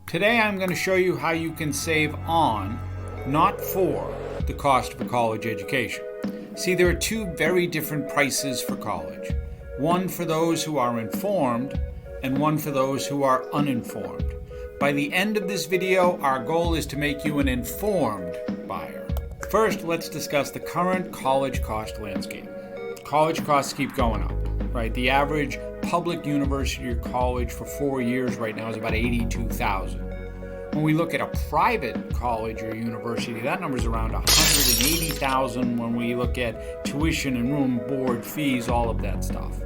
Today I'm going to show you how you can save on, not for, the cost of a college education. See, there are two very different prices for college. One for those who are informed and one for those who are uninformed. By the end of this video, our goal is to make you an informed buyer. First, let's discuss the current college cost landscape. College costs keep going up, right? The average public university or college for 4 years right now is about $82,000. When we look at a private college or university, that number is around $180,000 when we look at tuition and room, board, fees, all of that stuff.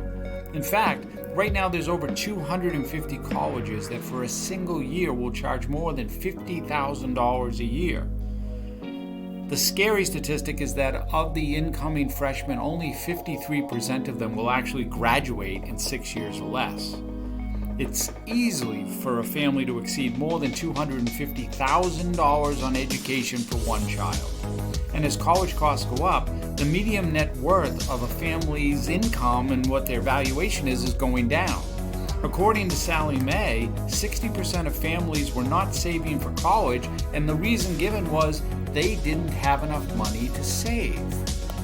In fact, right now there's over 250 colleges that for a single year will charge more than $50,000 a year. The scary statistic is that of the incoming freshmen, only 53% of them will actually graduate in 6 years or less. It's easily for a family to exceed more than $250,000 on education for one child. And as college costs go up, the median net worth of a family's income and what their valuation is going down. According to Sallie Mae, 60% of families were not saving for college, and the reason given was they didn't have enough money to save.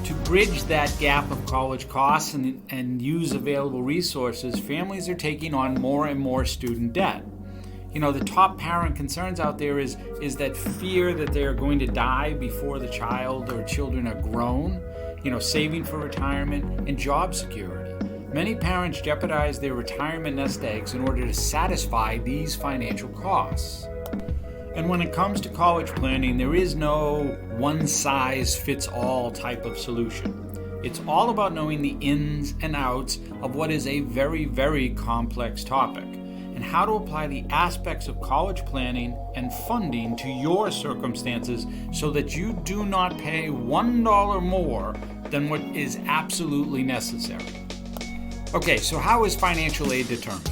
To bridge that gap of college costs and use available resources, families are taking on more and more student debt. You know, the top parent concerns out there is that fear that they're going to die before the child or children are grown, saving for retirement and job security. Many parents jeopardize their retirement nest eggs in order to satisfy these financial costs. And when it comes to college planning, there is no one-size-fits-all type of solution. It's all about knowing the ins and outs of what is a very, very complex topic, and how to apply the aspects of college planning and funding to your circumstances so that you do not pay $1 more than what is absolutely necessary. Okay, so how is financial aid determined?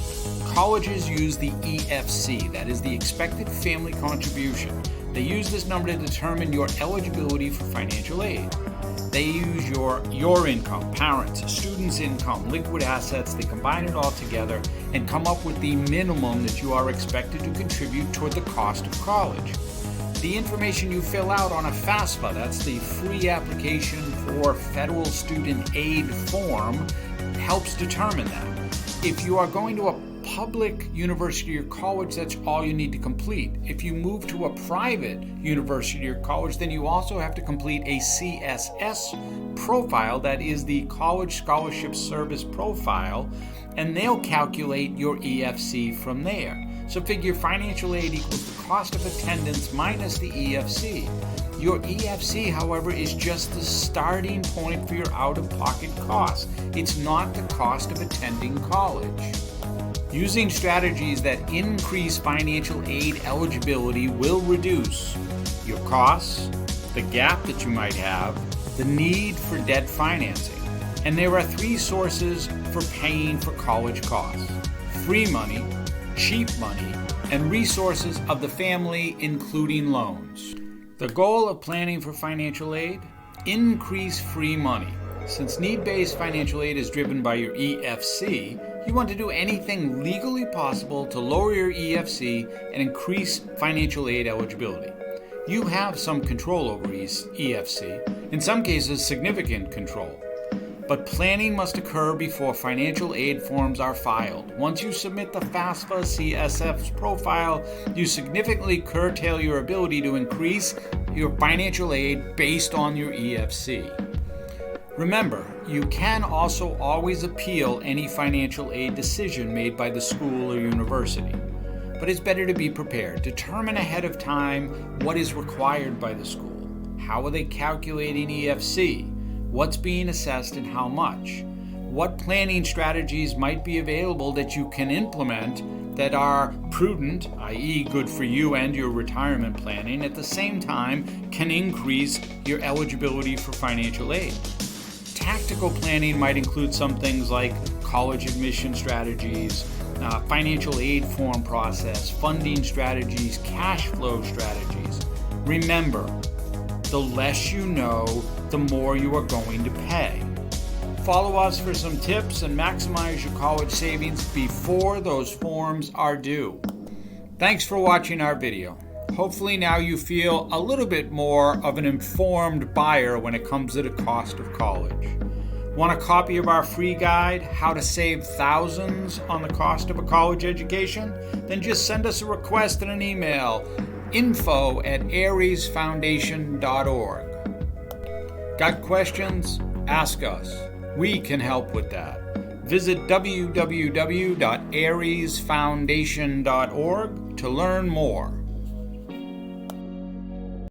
Colleges use the EFC, that is the expected family contribution. They use this number to determine your eligibility for financial aid. They use your income, parents, students' income, liquid assets, they combine it all together and come up with the minimum that you are expected to contribute toward the cost of college. The information you fill out on a FAFSA, that's the free application for federal student aid form, helps determine that. If you are going to a public university or college, that's all you need to complete. If you move to a private university or college, then you also have to complete a CSS profile, that is the College Scholarship Service profile, and they'll calculate your EFC from there. So figure financial aid equals the cost of attendance minus the EFC. Your EFC, however, is just the starting point for your out-of-pocket costs. It's not the cost of attending college. Using strategies that increase financial aid eligibility will reduce your costs, the gap that you might have, the need for debt financing. And there are three sources for paying for college costs: free money, cheap money, and resources of the family, including loans. The goal of planning for financial aid? Increase free money. Since need-based financial aid is driven by your EFC, you want to do anything legally possible to lower your EFC and increase financial aid eligibility. You have some control over EFC, in some cases significant control. But planning must occur before financial aid forms are filed. Once you submit the FAFSA CSF profile, you significantly curtail your ability to increase your financial aid based on your EFC. Remember, you can also always appeal any financial aid decision made by the school or university. But it's better to be prepared. Determine ahead of time what is required by the school. How are they calculating EFC? What's being assessed and how much? What planning strategies might be available that you can implement that are prudent, i.e. good for you and your retirement planning, at the same time can increase your eligibility for financial aid? Tactical planning might include some things like college admission strategies, financial aid form process, funding strategies, cash flow strategies. Remember, the less you know, the more you are going to pay. Follow us for some tips and maximize your college savings before those forms are due. Thanks for watching our video. Hopefully now you feel a little bit more of an informed buyer when it comes to the cost of college. Want a copy of our free guide, How to Save Thousands on the Cost of a College Education? Then just send us a request in an email, info@aresfoundation.org. Got questions? Ask us. We can help with that. Visit www.aresfoundation.org to learn more.